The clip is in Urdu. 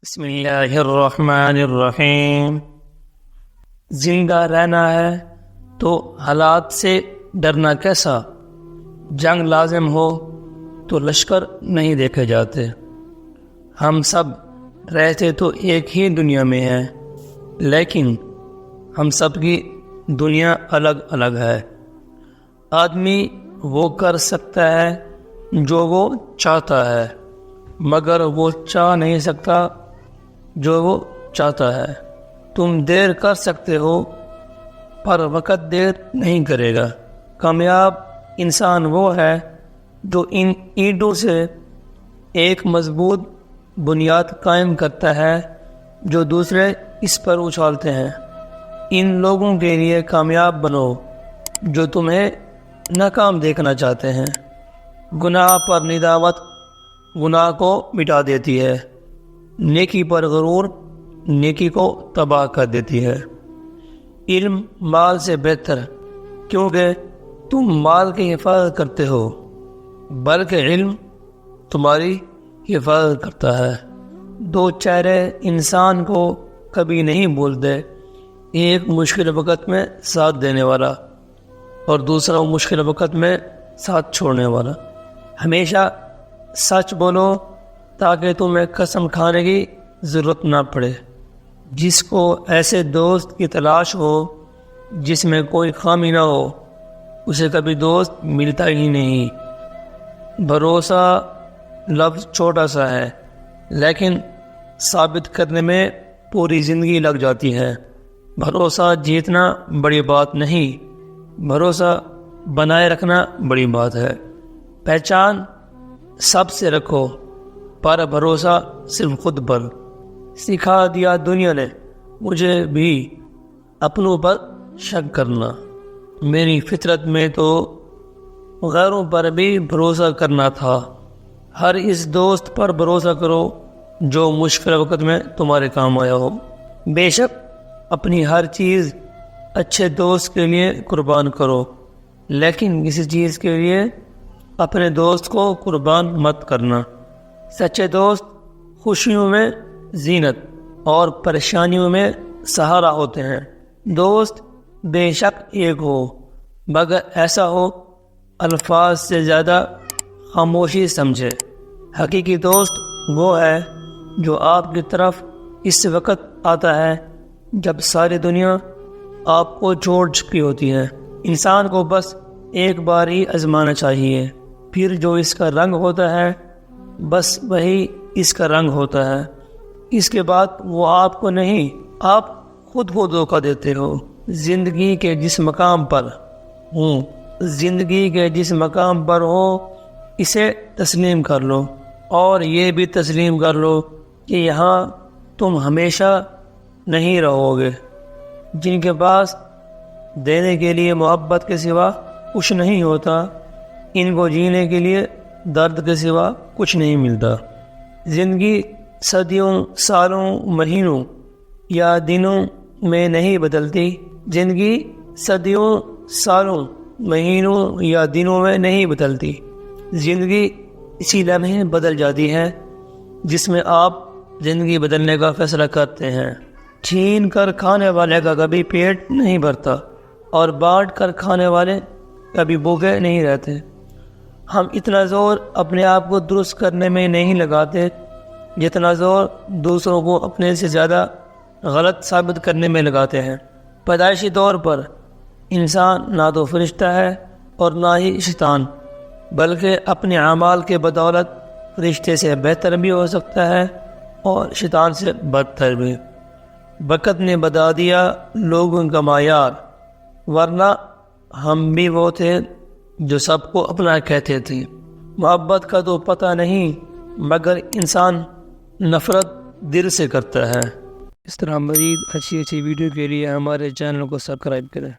بسم اللہ الرحمن الرحیم۔ زندہ رہنا ہے تو حالات سے ڈرنا کیسا؟ جنگ لازم ہو تو لشکر نہیں دیکھے جاتے۔ ہم سب رہتے تو ایک ہی دنیا میں ہیں، لیکن ہم سب کی دنیا الگ الگ ہے۔ آدمی وہ کر سکتا ہے جو وہ چاہتا ہے، مگر وہ چاہ نہیں سکتا جو وہ چاہتا ہے۔ تم دیر کر سکتے ہو پر وقت دیر نہیں کرے گا۔ کامیاب انسان وہ ہے جو ان اینٹوں سے ایک مضبوط بنیاد قائم کرتا ہے جو دوسرے اس پر اچھالتے ہیں۔ ان لوگوں کے لیے کامیاب بنو جو تمہیں ناکام دیکھنا چاہتے ہیں۔ گناہ پر ندامت گناہ کو مٹا دیتی ہے، نیکی پر غرور نیکی کو تباہ کر دیتی ہے۔ علم مال سے بہتر، کیونکہ تم مال کی حفاظت کرتے ہو، بلکہ علم تمہاری حفاظت کرتا ہے۔ دو چہرے انسان کو کبھی نہیں بھولتے، ایک مشکل وقت میں ساتھ دینے والا اور دوسرا مشکل وقت میں ساتھ چھوڑنے والا۔ ہمیشہ سچ بولو تاکہ تمہیں قسم کھانے کی ضرورت نہ پڑے۔ جس کو ایسے دوست کی تلاش ہو جس میں کوئی خامی نہ ہو، اسے کبھی دوست ملتا ہی نہیں۔ بھروسہ لفظ چھوٹا سا ہے، لیکن ثابت کرنے میں پوری زندگی لگ جاتی ہے۔ بھروسہ جیتنا بڑی بات نہیں، بھروسہ بنائے رکھنا بڑی بات ہے۔ پہچان سب سے رکھو پر بھروسہ صرف خود پر۔ سکھا دیا دنیا نے مجھے بھی اپنوں پر شک کرنا۔ میری فطرت میں تو غیروں پر بھی بھروسہ کرنا تھا۔ ہر اس دوست پر بھروسہ کرو جو مشکل وقت میں تمہارے کام آیا ہو۔ بے شک اپنی ہر چیز اچھے دوست کے لیے قربان کرو، لیکن کسی چیز کے لیے اپنے دوست کو قربان مت کرنا۔ سچے دوست خوشیوں میں زینت اور پریشانیوں میں سہارا ہوتے ہیں۔ دوست بے شک ایک ہو، مگر ایسا ہو الفاظ سے زیادہ خاموشی سمجھے۔ حقیقی دوست وہ ہے جو آپ کی طرف اس وقت آتا ہے جب ساری دنیا آپ کو چھوڑ چکی ہوتی ہے۔ انسان کو بس ایک بار ہی آزمانا چاہیے، پھر جو اس کا رنگ ہوتا ہے بس وہی اس کا رنگ ہوتا ہے۔ اس کے بعد وہ آپ کو نہیں، آپ خود کو دھوکہ دیتے ہو۔ زندگی کے جس مقام پر ہو اسے تسلیم کر لو، اور یہ بھی تسلیم کر لو کہ یہاں تم ہمیشہ نہیں رہو گے۔ جن کے پاس دینے کے لیے محبت کے سوا کچھ نہیں ہوتا، ان کو جینے کے لیے درد کے سوا کچھ نہیں ملتا۔ زندگی صدیوں، سالوں، مہینوں یا دنوں میں نہیں بدلتی۔ زندگی صدیوں، سالوں، مہینوں یا دنوں میں نہیں بدلتی۔ زندگی اسی لمحے بدل جاتی ہے جس میں آپ زندگی بدلنے کا فیصلہ کرتے ہیں۔ چھین کر کھانے والے کا کبھی پیٹ نہیں بھرتا، اور بانٹ کر کھانے والے کبھی بھوکے نہیں رہتے۔ ہم اتنا زور اپنے آپ کو درست کرنے میں نہیں لگاتے جتنا زور دوسروں کو اپنے سے زیادہ غلط ثابت کرنے میں لگاتے ہیں۔ پیدائشی طور پر انسان نہ تو فرشتہ ہے اور نہ ہی شیطان، بلکہ اپنے اعمال کے بدولت فرشتے سے بہتر بھی ہو سکتا ہے اور شیطان سے بدتر بھی۔ وقت نے بتا دیا لوگوں کا معیار، ورنہ ہم بھی وہ تھے جو سب کو اپنا کہتے تھے۔ محبت کا تو پتہ نہیں، مگر انسان نفرت دل سے کرتا ہے۔ اس طرح مزید اچھی ویڈیو کے لیے ہمارے چینل کو سبسکرائب کریں۔